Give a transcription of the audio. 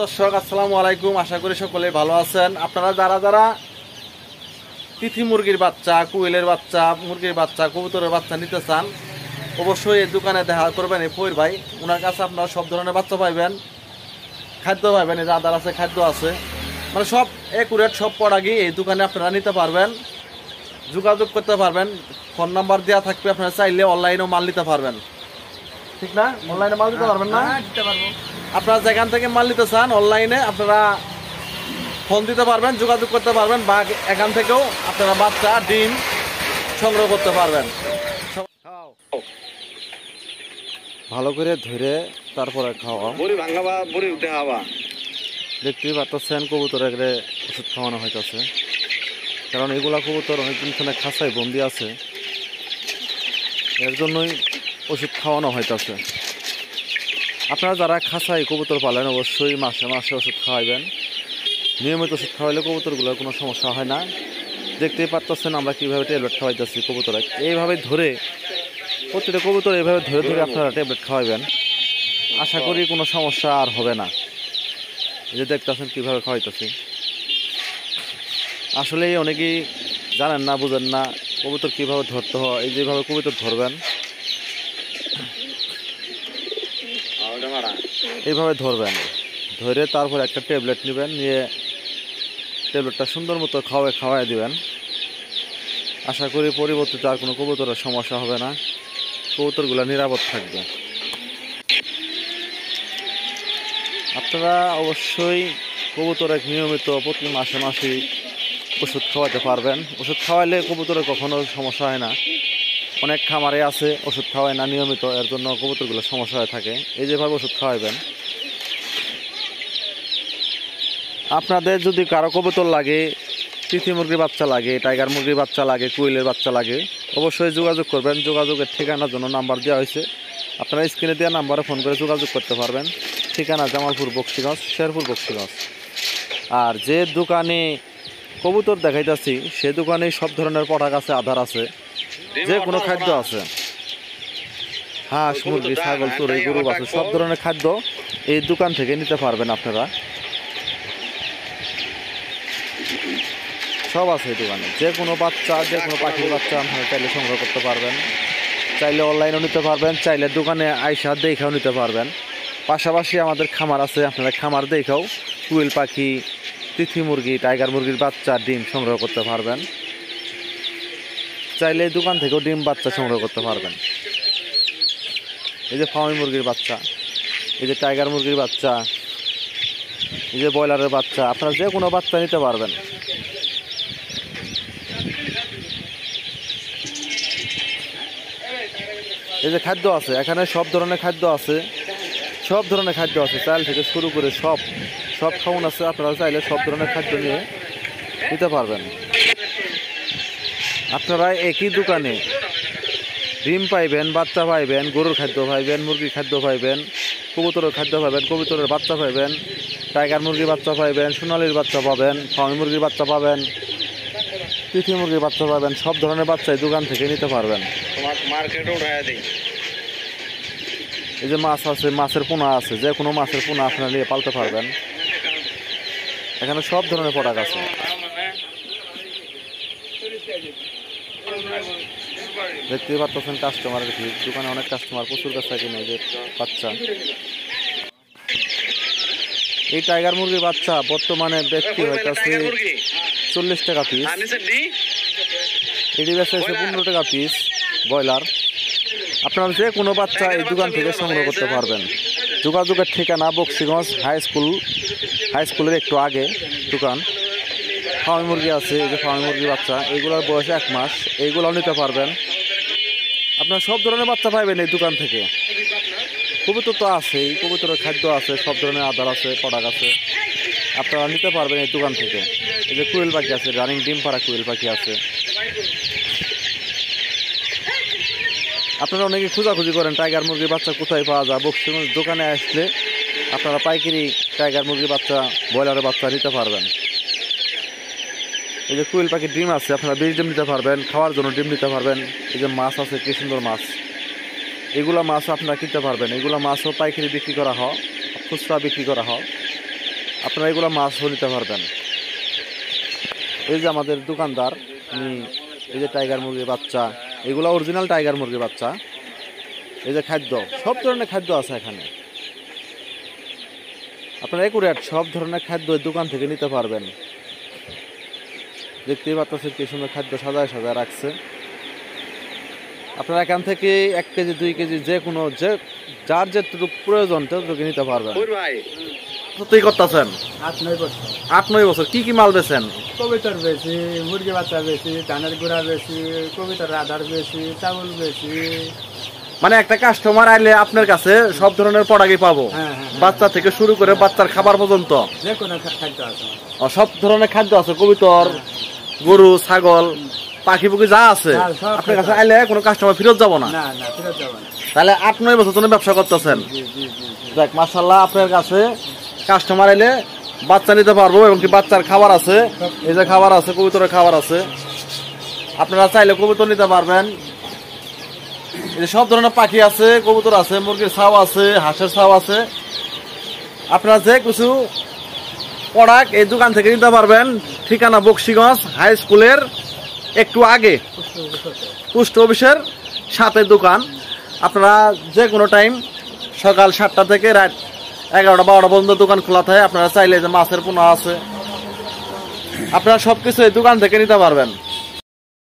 দর্শক আসসালামু আলাইকুম, আশা করি সকলে ভালো আছেন। আপনারা যারা যারা তিথি মুরগির বাচ্চা, কুইলের বাচ্চা, মুরগির বাচ্চা, কবুতরের বাচ্চা নিতে চান, অবশ্যই এই দোকানে দেখা করবেন। এই ফইর ভাই, ওনার কাছে আপনারা সব ধরনের বাচ্চা পাইবেন, খাদ্য পাইবেন, এই যে আদার আছে, খাদ্য আছে, মানে সব একুরেট সব প্রোডাক্টই এই দোকানে আপনারা নিতে পারবেন, যোগাযোগ করতে পারবেন। ফোন নাম্বার দেওয়া থাকবে, আপনারা চাইলে অনলাইনেও মাল নিতে পারবেন, ঠিক না? অনলাইনে মাল দিতে পারবেন না? দিতে পারবো। আপনারা যেখান থেকে মাল নিতে চান অনলাইনে আপনারা ফোন দিতে পারবেন, যোগাযোগ করতে পারবেন, বা এখান থেকেও আপনারা বাচ্চা ডিম সংগ্রহ করতে পারবেন। ভালো করে ধরে তারপরে খাওয়া, দেখতেই পাচ্ছেন কবুতরের ওষুধ খাওয়ানো হইতেছে, কারণ এগুলা কবুতর অনেকদিন থেকে খাঁচায় বন্দি আছে, এর জন্যই ওষুধ খাওয়ানো হইতেছে। আপনারা যারা খাঁচায় কবুতর পালেন অবশ্যই মাসে মাসে ওষুধ খাওয়াইবেন। নিয়মিত ওষুধ খাওয়াইলে কবুতরগুলোর কোনো সমস্যা হয় না। দেখতেই পাচ্ছেন আমরা কীভাবে ট্যাবলেট খাওয়াইতেছি কবুতরে, এইভাবে ধরে প্রতিটা কবুতর এইভাবে ধরে ধরে আপনারা ট্যাবলেট খাওয়াইবেন, আশা করি কোনো সমস্যা আর হবে না। এই যে দেখতেছেন কীভাবে খাওয়াইতেছি। আসলেই অনেকেই জানেন না, বুঝেন না কবুতর কীভাবে ধরতে হয়। এই যেভাবে কবুতর ধরবেন, এইভাবে ধরবেন, ধরে তারপর একটা ট্যাবলেট নেবেন, নিয়ে ট্যাবলেটটা সুন্দর মতো খাওয়াই দিবেন। আশা করি পরবর্তীতে আর কোনো কবুতরের সমস্যা হবে না, কবুতরগুলো নিরাপদ থাকবে। আপনারা অবশ্যই কবুতরের নিয়মিত প্রতি মাসে মাসে ওষুধ খাওয়াতে পারবেন। ওষুধ খাওয়াইলে কবুতরের কখনো সমস্যা হয় না। অনেক খামারে আছে ওষুধ খাওয়ায় না নিয়মিত, এর জন্য কবুতরগুলো সমস্যা হয়ে থাকে। এই যেভাবে ওষুধ খাওয়াইবেন। আপনাদের যদি কারো কবুতর লাগে, তিথি মুরগির বাচ্চা লাগে, টাইগার মুরগির বাচ্চা লাগে, কুইলের বাচ্চা লাগে, অবশ্যই যোগাযোগ করবেন। যোগাযোগের ঠিকানার জন্য নাম্বার দেওয়া হয়েছে, আপনারা স্ক্রিনে দেওয়া নাম্বারে ফোন করে যোগাযোগ করতে পারবেন। ঠিকানা জামালপুর বক্সিগঞ্জ, শেরপুর বক্সিগঞ্জ। আর যে দোকানে কবুতর দেখাইতেছি সে দোকানে সব ধরনের প্রোডাক্ট আছে, আধার আছে, যে কোনো খাদ্য আছে, হাঁস মুরগি ছাগল চড়ুই গরু আছে, সব ধরনের খাদ্য এই দোকান থেকে নিতে পারবেন। আপনারা সব আছে এই দোকানে, যে কোনো বাচ্চা, যে কোনো পাখির বাচ্চা আপনারা চাইলে সংগ্রহ করতে পারবেন, চাইলে অনলাইনেও নিতে পারবেন, চাইলে দোকানে আইসা দেখেও নিতে পারবেন। পাশাপাশি আমাদের খামার আছে, আপনারা খামার দেখেও কুইল পাখি, তিথি মুরগি, টাইগার মুরগির বাচ্চা, ডিম সংগ্রহ করতে পারবেন। চাইলে দোকান থেকেও ডিম বাচ্চা সংগ্রহ করতে পারবেন। এই যে ফার্মি মুরগির বাচ্চা, এই যে টাইগার মুরগির বাচ্চা, এই যে ব্রয়লারের বাচ্চা, আপনারা যে কোনো বাচ্চা নিতে পারবেন। এই যে খাদ্য আছে, এখানে সব ধরনের খাদ্য আছে, সব ধরনের খাদ্য আছে, চাল থেকে শুরু করে সব খাওয়ান আছে। আপনারা চাইলে সব ধরনের খাদ্য নিয়ে নিতে পারবেন। আপনারা একই দোকানে ডিম পাইবেন, বাচ্চা পাইবেন, গরুর খাদ্য পাইবেন, মুরগির খাদ্য পাইবেন, কবুতরের খাদ্য পাইবেন, কবুতরের বাচ্চা পাইবেন, টাইগার মুরগির বাচ্চা পাইবেন, সোনালির বাচ্চা পাবেন, ফার্মি মুরগির বাচ্চা পাবেন, তিথি মুরগির বাচ্চা পাবেন। সব ধরনের বাচ্চা এই দোকান থেকে নিতে পারবেন। এই যে মাছ আছে, মাছের পোনা আছে, যে কোনো মাছের পোনা আপনারা নিয়ে পালতে পারবেন। এখানে সব ধরনের প্রোডাক্ট আছে। দেখতেই পাচ্ছেন কাস্টমারের ভিড়, দোকানে অনেক কাস্টমার, প্রচুর কাছে কিনে যে বাচ্চা। এই টাইগার মুরগির বাচ্চা বর্তমানে ব্যক্তি হইতেছে 40 টাকা পিস, এটি বেচা হচ্ছে 15 টাকা পিস ব্রয়লার। আপনারা যে কোনো বাচ্চা এই দোকান থেকে সংগ্রহ করতে পারবেন। যোগাযোগের ঠিকানা বক্সিগঞ্জ হাই স্কুলের একটু আগে দোকান। ফার্মি মুরগি আছে, এই যে ফার্মি মুরগির বাচ্চা, এইগুলোর বয়স 1 মাস, এইগুলোও নিতে পারবেন। আপনারা সব ধরনের বাচ্চা পাইবেন এই দোকান থেকে। কবুতর তো আছেই, কবুতরের খাদ্য আছে, সব ধরনের আধার আছে, প্রোডাক্ট আছে, আপনারা নিতে পারবেন এই দোকান থেকে। এই যে কুইল পাখি আছে, রানিং ডিম পাড়া কুইল পাখি আছে। আপনারা অনেকে খোঁজাখুঁজি করেন টাইগার মুরগির বাচ্চা কোথায় পাওয়া যায়। বক্সিগঞ্জ দোকানে আসলে আপনারা পাইকারি টাইগার মুরগির বাচ্চা, ব্রয়লারের বাচ্চা নিতে পারবেন। এই যে কুইল পাখির ডিম আছে, আপনারা 20 ডিম নিতে পারবেন, খাওয়ার জন্য ডিম নিতে পারবেন। এই যে মাছ আছে, কি সুন্দর মাছ, এগুলো মাছও আপনারা কিনতে পারবেন। এগুলো মাছও পাইকারি বিক্রি করা হয়, খুচরা বিক্রি করা হয়। আপনারা এগুলো মাছও নিতে পারবেন। এই যে আমাদের দোকানদার, এই যে টাইগার মুরগির বাচ্চা, এগুলো অরিজিনাল টাইগার মুরগির বাচ্চা। এই যে খাদ্য, সব ধরনের খাদ্য আছে এখানে। আপনারা একুরেট সব ধরনের খাদ্য এই দোকান থেকে নিতে পারবেন। দেখতেই পাচ্ছেন কি সুন্দর খাদ্য সাজায় সাজায় রাখছে। আপনারা এখান থেকে 1 কেজি 2 কেজি যে কোনো যার যেটুকু প্রয়োজন ততটুকু নিতে পারবেন। তুই করতেছেন 8-9 বছর। কি কি মাল বেছেন? কবিতর বেশি, মুরগি বাচ্চা বেশি, ধানের গুঁড়া বেশি, কবিতর আধার বেশি, চাউল বেশি। মানে একটা কাস্টমার আইলে আপনার কাছে সব ধরনের প্রোডাক্টই পাবো, বাচ্চা থেকে শুরু করে বাচ্চার খাবার পর্যন্ত যে কোনো খাদ্য আছে, সব ধরনের খাদ্য আছে। কবিতর, গরু, ছাগল, পাখি পুকি যা আছে আপনার কাছে আইলে কোনো কাস্টমার ফেরত যাব না। তাহলে 8-9 বছর ধরে ব্যবসা করতেছেন। দেখ মাশাআল্লাহ, আপনার কাছে কাস্টমার এলে বাচ্চা নিতে পারবো এবং কি বাচ্চার খাবার আছে, এই যে খাবার আছে, কবুতরের খাবার আছে। আপনারা চাইলে কবুতর নিতে পারবেন। এই সব ধরনের পাখি আছে, কবুতর আছে, মুরগির ছাও আছে, হাঁসের ছাও আছে। আপনারা যে কিছু প্রোডাক্ট এই দোকান থেকে নিতে পারবেন। ঠিকানা বক্সিগঞ্জ হাই স্কুলের একটু আগে, পোস্ট অফিসের সাথে দোকান। আপনারা যে কোনো টাইম সকাল 7টা থেকে রাত 11টা-12টা পর্যন্ত দোকান খোলা থাকে। আপনারা চাইলে যে মাছের পোনা আছে, আপনারা সবকিছু এই দোকান থেকে নিতে পারবেন।